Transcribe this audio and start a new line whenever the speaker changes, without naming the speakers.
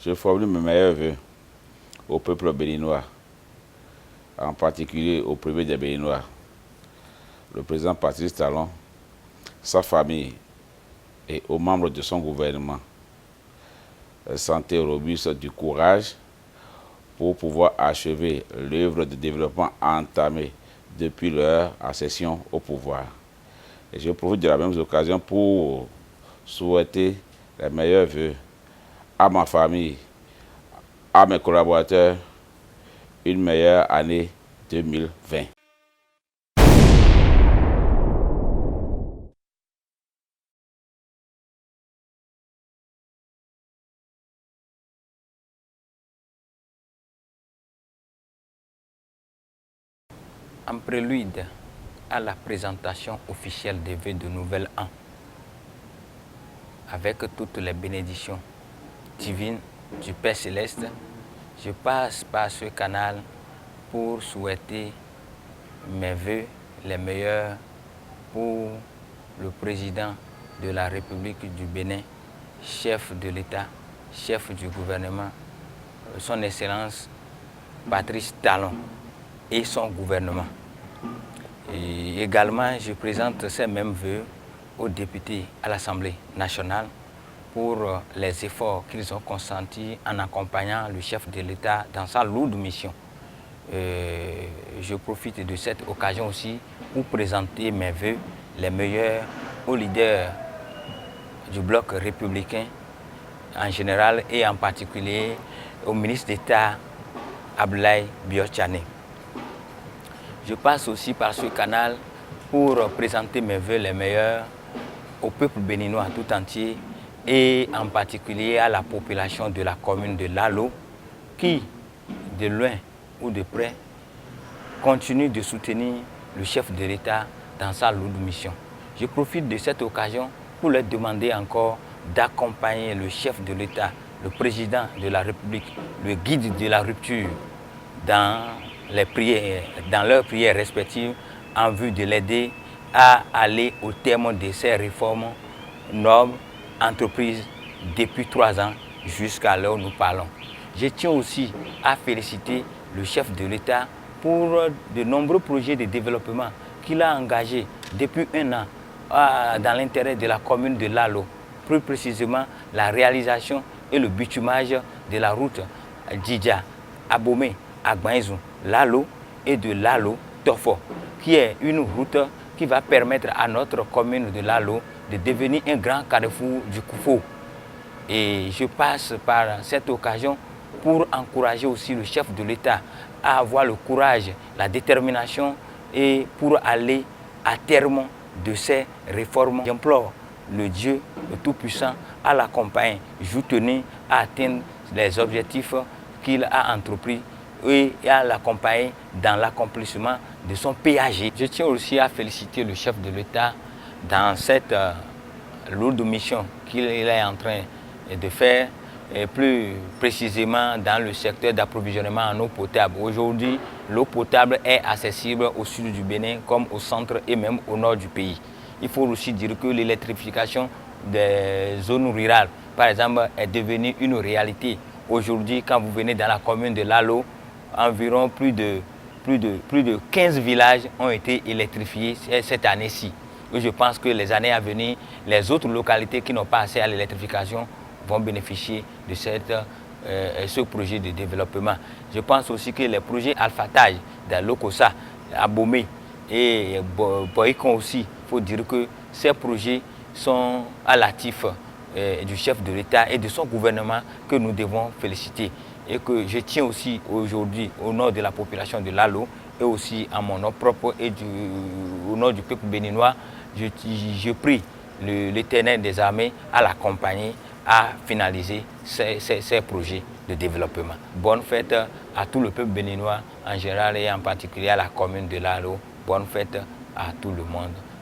Je formule mes meilleurs vœux au peuple béninois, en particulier au premier des Béninois, le président Patrice Talon, sa famille et aux membres de son gouvernement. Santé robuste, du courage pour pouvoir achever l'œuvre de développement entamée depuis leur accession au pouvoir. Et je profite de la même occasion pour souhaiter les meilleurs vœux à ma famille, à mes collaborateurs, une meilleure année 2020.
En prélude à la présentation officielle des vœux de Nouvel An, avec toutes les bénédictions divines du Père Céleste, je passe par ce canal pour souhaiter mes vœux les meilleurs pour le président de la République du Bénin, chef de l'État, chef du gouvernement, son Excellence Patrice Talon et son gouvernement. Et également, je présente ces mêmes vœux aux députés à l'Assemblée nationale pour les efforts qu'ils ont consentis en accompagnant le chef de l'État dans sa lourde mission. Je profite de cette occasion aussi pour présenter mes vœux les meilleurs aux leaders du bloc républicain en général et en particulier au ministre d'État Abdoulaye Biotchane. Je passe aussi par ce canal pour présenter mes vœux les meilleurs au peuple béninois tout entier et en particulier à la population de la commune de Lalo qui, de loin ou de près, continue de soutenir le chef de l'État dans sa lourde mission. Je profite de cette occasion pour leur demander encore d'accompagner le chef de l'État, le président de la République, le guide de la rupture dans leurs prières respectives en vue de l'aider à aller au terme de ces réformes nobles entreprises depuis 3 ans jusqu'à l'heure où nous parlons. Je tiens aussi à féliciter le chef de l'État pour de nombreux projets de développement qu'il a engagés depuis 1 an dans l'intérêt de la commune de Lalo. Plus précisément, la réalisation et le bitumage de la route Djidja, Abomey, Agbanzou, Lalo et de Lalo-Tofo, qui est une route qui va permettre à notre commune de Lalo de devenir un grand carrefour du Koufo. Et je passe par cette occasion pour encourager aussi le chef de l'État à avoir le courage, la détermination et pour aller à terme de ces réformes. J'implore le Dieu, le Tout-Puissant, à l'accompagner, jour tenu à atteindre les objectifs qu'il a entrepris et à l'accompagner dans l'accomplissement de son PAG. Je tiens aussi à féliciter le chef de l'État dans cette lourde mission qu'il est en train de faire, et plus précisément dans le secteur d'approvisionnement en eau potable. Aujourd'hui, l'eau potable est accessible au sud du Bénin comme au centre et même au nord du pays. Il faut aussi dire que l'électrification des zones rurales, par exemple, est devenue une réalité. Aujourd'hui, quand vous venez dans la commune de Lalo, environ plus de 15 villages ont été électrifiés cette année-ci. Je pense que les années à venir, les autres localités qui n'ont pas accès à l'électrification vont bénéficier de ce projet de développement. Je pense aussi que les projets Alphatage, de Lokosa, Abomey et Boycon aussi, il faut dire que ces projets sont à l'actif du chef de l'État et de son gouvernement que nous devons féliciter. Et que je tiens aussi aujourd'hui au nom de la population de Lalo et aussi à mon nom propre et au nom du peuple béninois, je prie l'Éternel des armées à l'accompagner à finaliser ces projets de développement. Bonne fête à tout le peuple béninois en général et en particulier à la commune de Lalo. Bonne fête à tout le monde.